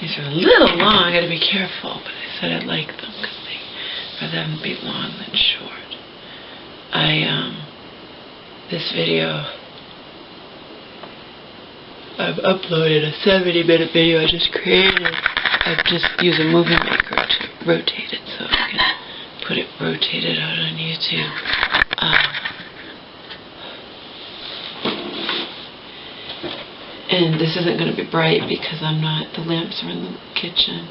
These are a little long. I got to be careful, but I said I like them because I'd rather them be long than short. This video, I've uploaded a 70-minute video I just created. I've just used a movie maker to rotate it so I can put it rotated out on YouTube. And this isn't going to be bright because the lamps are in the kitchen.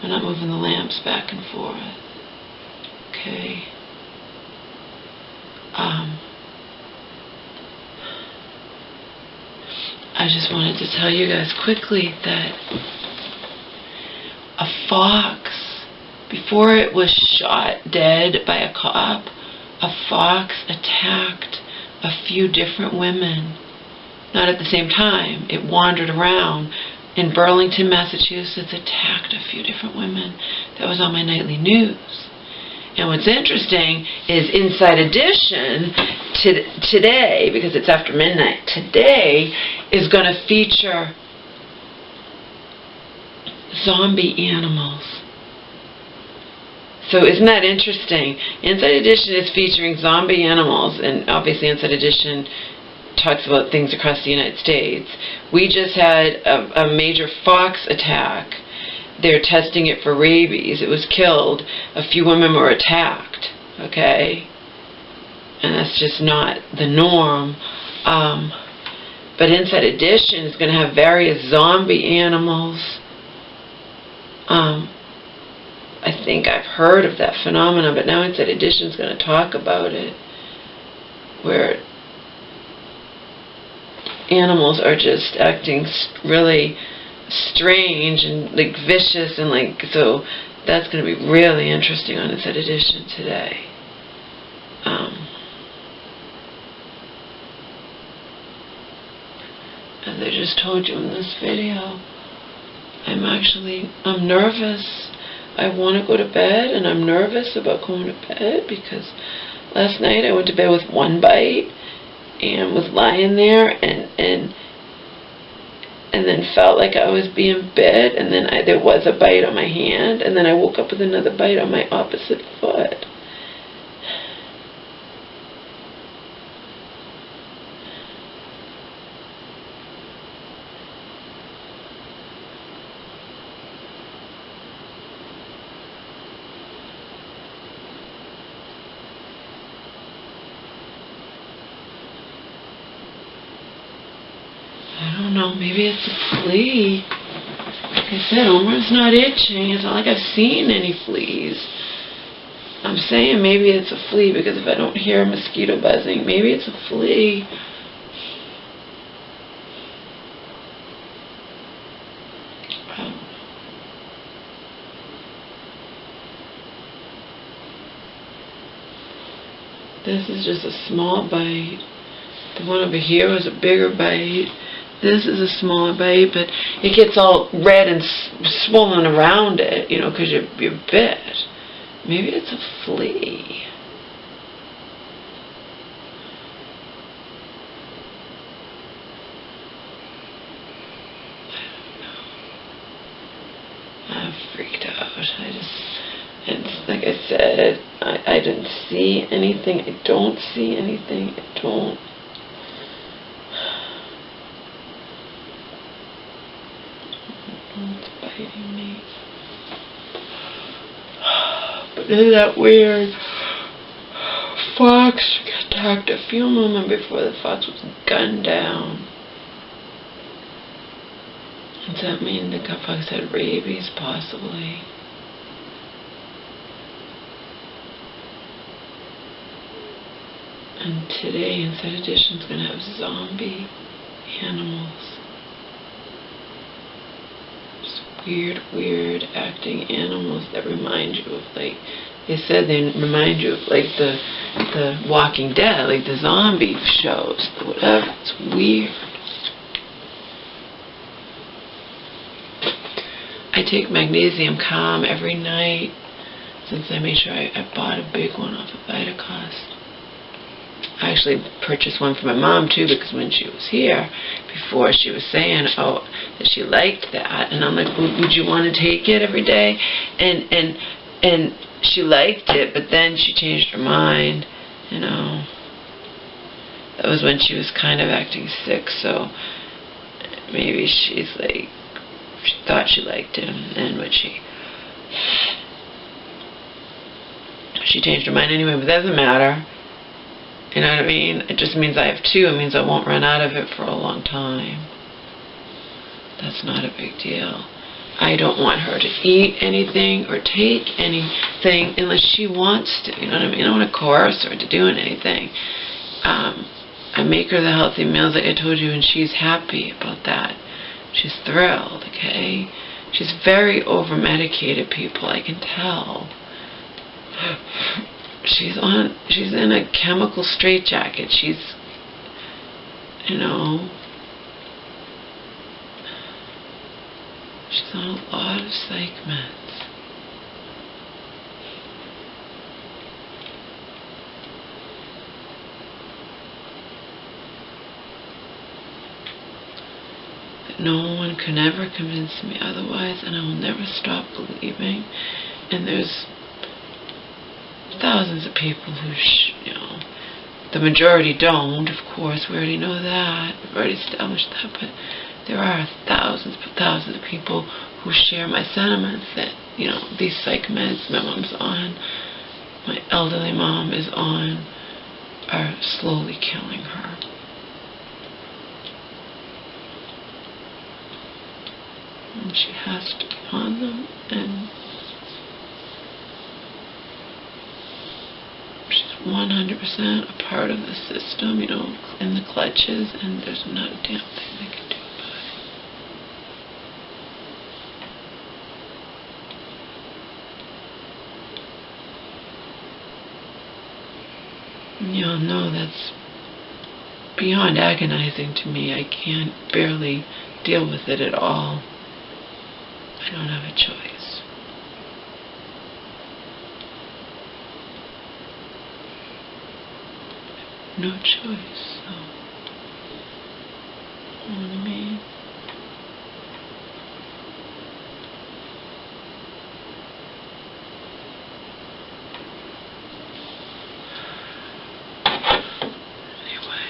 I'm not moving the lamps back and forth. Okay. I just wanted to tell you guys quickly that a fox, before it was shot dead by a cop, a fox attacked a few different women. Not at the same time. It wandered around in Burlington, Massachusetts, attacked a few different women. That was on my nightly news. And what's interesting is Inside Edition today, because it's after midnight, today is going to feature zombie animals. So isn't that interesting? Inside Edition is featuring zombie animals, and obviously Inside Edition talks about things across the United States. We just had a major fox attack. They're testing it for rabies. It was killed. A few women were attacked. Okay? And that's just not the norm. But Inside Edition is going to have various zombie animals. I think I've heard of that phenomenon, but now Inside Edition is going to talk about it, where animals are just acting really strange and like vicious, and like, so that's going to be really interesting on Inside Edition today. As I just told you in this video, I'm nervous. I want to go to bed, and I'm nervous about going to bed because last night I went to bed with one bite and was lying there and then felt like I was being bit, and then there was a bite on my hand, and then I woke up with another bite on my opposite foot. I don't know, maybe it's a flea. Like I said, Omar's not itching. It's not like I've seen any fleas. I'm saying maybe it's a flea because if I don't hear a mosquito buzzing, maybe it's a flea. This is just a small bite. The one over here was a bigger bite. This is a smaller bite, but it gets all red and swollen around it, you know, because you're bit. Maybe it's a flea. I don't know. I'm freaked out. It's like I said, I didn't see anything. I don't see anything. I don't. It's biting me. But isn't that weird? Fox attacked a few women before the fox was gunned down. Does that mean the fox had rabies, possibly? And today, Inside Edition is going to have zombie animals. Weird acting animals that remind you of, like, they said they remind you of, like, the Walking Dead, like the zombie shows, whatever. It's weird. I take magnesium calm every night since I made sure I bought a big one off of Vitacost. I actually purchased one for my mom too, because when she was here before, she was saying, oh, that she liked that, and I'm like, would you want to take it every day? And she liked it, but then she changed her mind, you know. That was when she was kind of acting sick, so maybe she's like, she thought she liked it, and when she changed her mind anyway, but that doesn't matter. You know what I mean? It just means I have 2. It means I won't run out of it for a long time. That's not a big deal. I don't want her to eat anything or take anything unless she wants to. You know what I mean? I don't want to coerce her to doing anything. I make her the healthy meals like I told you, and she's happy about that. She's thrilled, okay? She's very over-medicated, people. I can tell. She's in a chemical straitjacket. She's, you know, she's on a lot of psych meds. But no one can ever convince me otherwise, and I will never stop believing. And there's thousands of people who, you know, the majority don't, of course, we already know that, we've already established that, but there are thousands of people who share my sentiments that, you know, these psych meds my mom's on, my elderly mom is on, are slowly killing her. And she has to be on them, and 100% a part of the system, you know, in the clutches, and there's not a damn thing they can do about it. And y'all know that's beyond agonizing to me. I can't barely deal with it at all. I don't have a choice. No choice, so, you know what I mean? Anyway.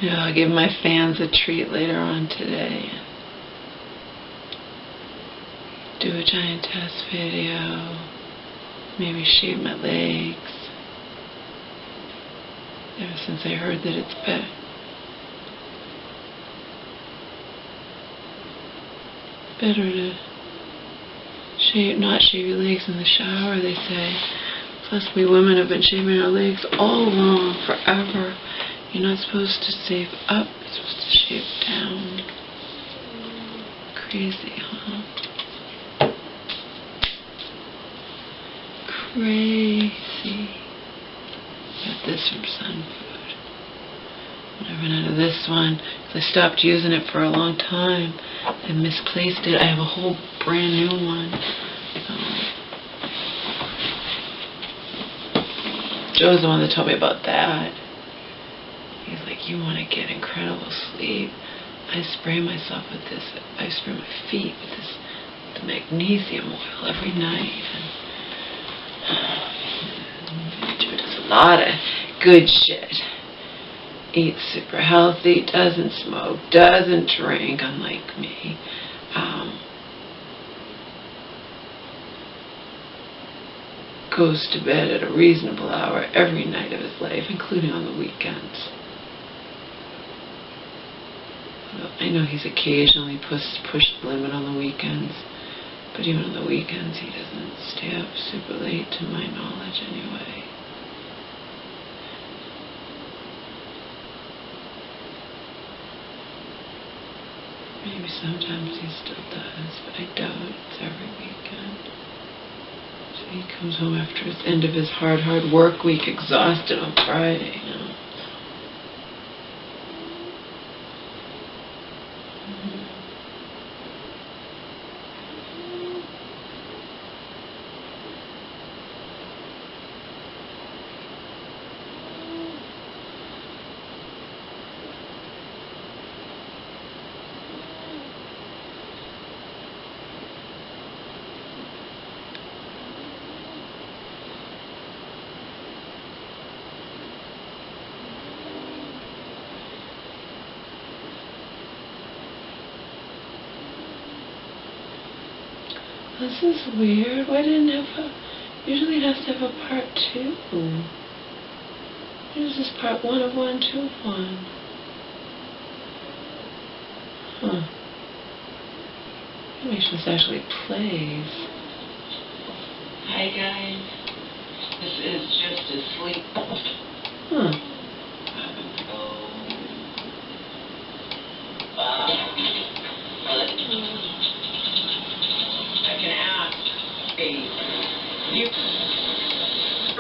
Yeah, I'll give my fans a treat later on today. Do a giant test video. Maybe shave my legs. Ever since I heard that it's better to not shave your legs in the shower, they say. Plus, we women have been shaving our legs all along, forever. You're not supposed to shave up, you're supposed to shave down. Crazy, huh? Crazy. Got this from Sun Food. When I ran out of this one, because I stopped using it for a long time. I misplaced it. I have a whole brand new one. Joe's the one that told me about that. He's like, you want to get incredible sleep? I spray myself with this. I spray my feet with this, the magnesium oil every night. And Joe does a lot of good shit. Eats super healthy, doesn't smoke, doesn't drink, unlike me. Goes to bed at a reasonable hour every night of his life, including on the weekends. I know he's occasionally pushed the limit on the weekends, but even on the weekends he doesn't stay up super late, to my knowledge anyway. Maybe sometimes he still does, but I doubt it's every weekend. So he comes home after the end of his hard work week, exhausted on Friday, you know. This is weird. Why didn't it have a... Usually it has to have a part 2. Here's this part 1 of 1, 2 of 1. Huh. Maybe this actually plays. Hi guys. This is just asleep. Huh. I can ask. You.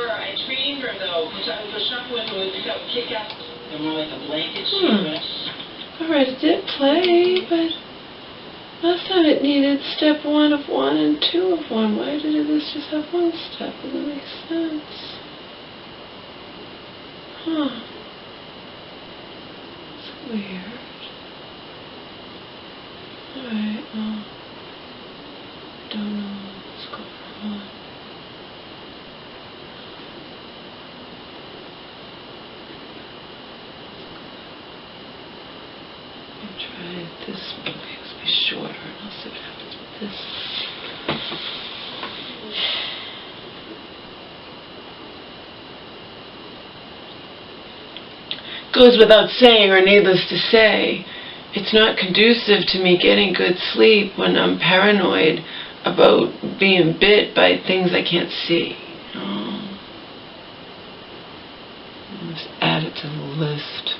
I trained her though, because I was a shop window and that would kick out. They're more like a blanket sheet. Alright, it did play, but last time it needed step 1 of 1 and 2 of 1. Why did this just have 1 step? Doesn't make sense. Huh. It's weird. Alright, well, don't know what's going on. I'll try this movie. It'll be shorter, and I'll see what happens with this. Goes without saying, or needless to say, it's not conducive to me getting good sleep when I'm paranoid about being bit by things I can't see. I'll just add it to the list.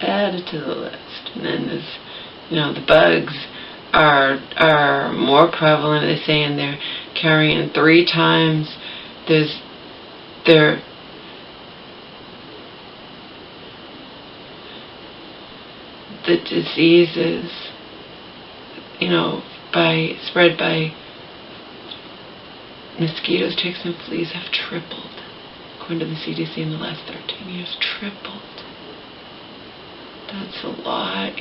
Add it to the list. And then there's, the bugs are more prevalent, they say, and they're carrying 3 times. The diseases, spread by mosquitoes, ticks, and fleas have tripled, according to the CDC, in the last 13 years. Tripled. That's a lot,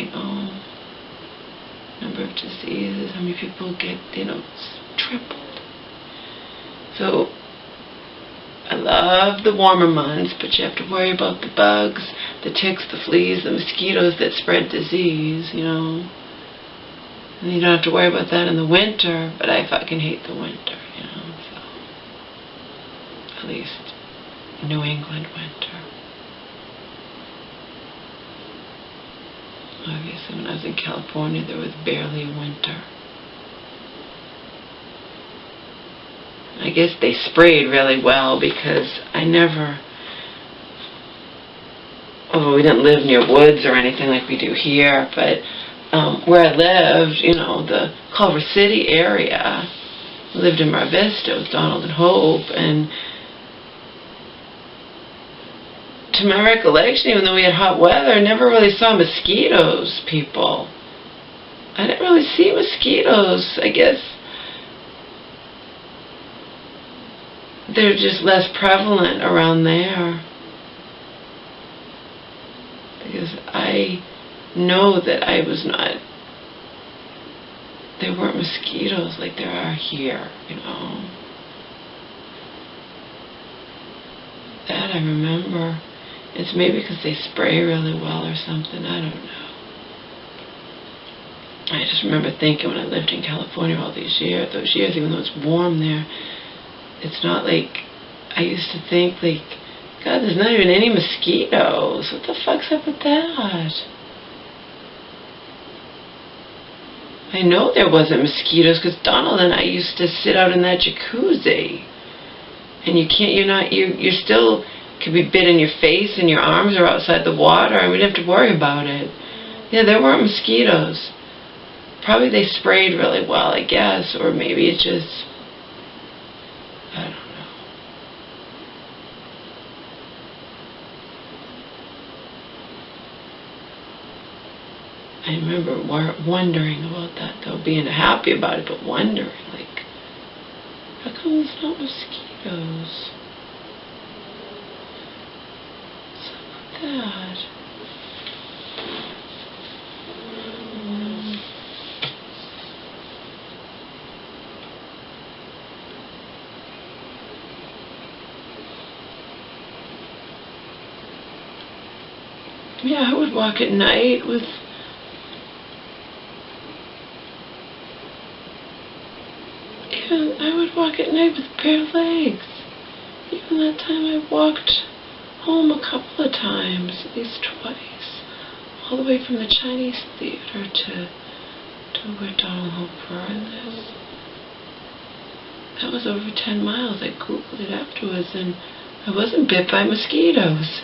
Number of diseases, how many people get, it's tripled. So, I love the warmer months, but you have to worry about the bugs, the ticks, the fleas, the mosquitoes that spread disease, And you don't have to worry about that in the winter, but I fucking hate the winter, so. At least, New England winter. Obviously, when I was in California, there was barely a winter. I guess they sprayed really well because we didn't live near woods or anything like we do here, but where I lived, the Culver City area, I lived in Mar Vista with Donald and Hope, and to my recollection, even though we had hot weather, I never really saw mosquitoes, people. I didn't really see mosquitoes. I guess they're just less prevalent around there. Because I know that there weren't mosquitoes like there are here, That I remember. It's maybe because they spray really well or something. I don't know. I just remember thinking when I lived in California all those years, even though it's warm there, it's not like, I used to think, God, there's not even any mosquitoes. What the fuck's up with that? I know there wasn't mosquitoes because Donald and I used to sit out in that jacuzzi. And you still could be bit in your face and your arms are outside the water, and we didn't have to worry about it. Yeah, there weren't mosquitoes. Probably they sprayed really well, I guess, or maybe it just, I don't know. I remember wondering about that, though, being happy about it, but wondering, how come it's not mosquitoes? God. Yeah, I would walk at night with... I would walk at night with bare legs. Even that time I walked home a couple of times, at least twice. All the way from the Chinese theater to where Donald Hopper lives. That was over 10 miles. I Googled it afterwards, and I wasn't bit by mosquitoes.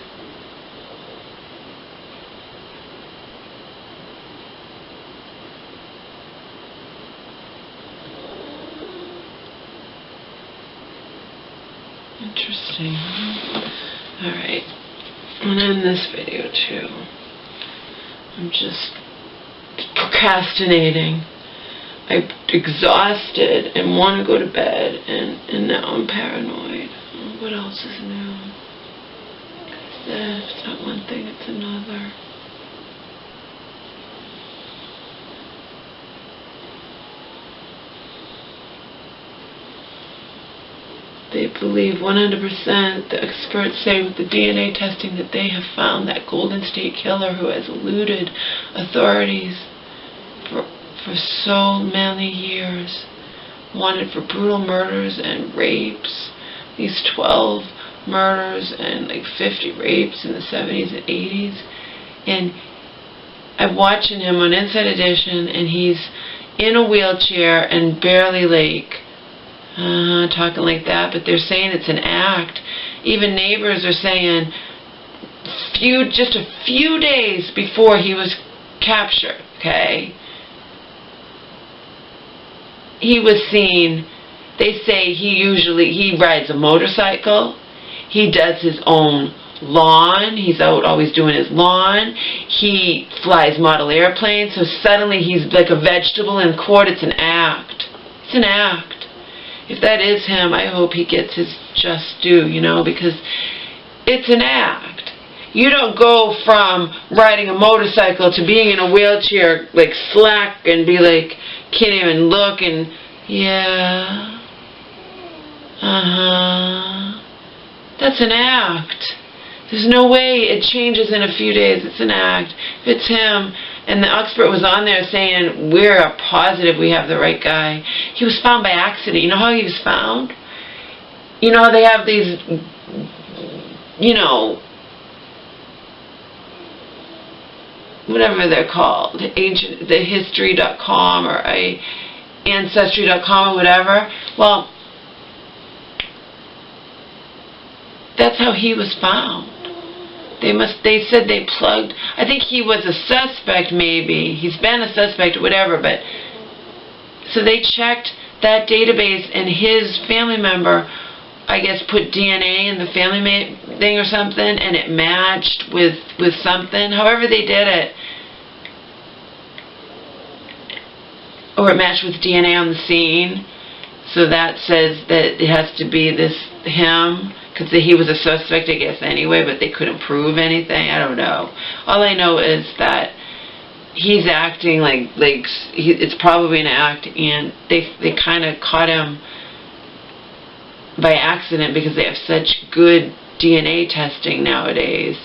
Interesting. Alright. I'm going to end this video too. I'm just procrastinating. I'm exhausted and want to go to bed, and now I'm paranoid. What else is new? If it's not one thing, it's another. They believe 100%, the experts say with the DNA testing, that they have found that Golden State Killer who has eluded authorities for so many years, wanted for brutal murders and rapes, these 12 murders and like 50 rapes in the 70s and 80s. And I'm watching him on Inside Edition, and he's in a wheelchair and barely like talking like that, but they're saying it's an act. Even neighbors are saying just a few days before he was captured, okay, he was seen, they say he rides a motorcycle, he does his own lawn, he's out always doing his lawn, he flies model airplanes, so suddenly he's like a vegetable in court. It's an act. It's an act. If that is him, I hope he gets his just due, you know, because it's an act. You don't go from riding a motorcycle to being in a wheelchair like slack and be like, can't even look, and yeah, that's an act. There's no way it changes in a few days. It's an act. If it's him, and the expert was on there saying, we're positive we have the right guy. He was found by accident. You know how he was found? You know how they have these, you know, whatever they're called, the history.com or ancestry.com or whatever. Well, that's how he was found. They said they plugged, I think he was a suspect maybe, he's been a suspect or whatever, but, so they checked that database, and his family member, I guess, put DNA in the family thing or something, and it matched with something, however they did it, or it matched with DNA on the scene, so that says that it has to be him, because he was a suspect, I guess, anyway, but they couldn't prove anything. I don't know. All I know is that he's acting like it's probably an act, and they kind of caught him by accident because they have such good DNA testing nowadays.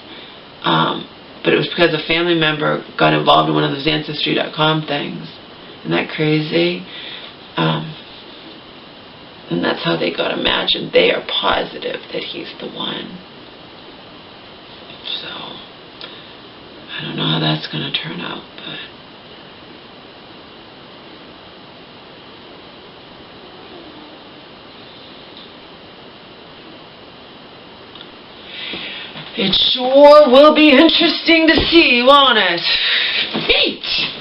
But it was because a family member got involved in one of those Ancestry.com things. Isn't that crazy? And that's how they got a match, and they are positive that he's the one. So, I don't know how that's going to turn out, but... it sure will be interesting to see, won't it? Feet!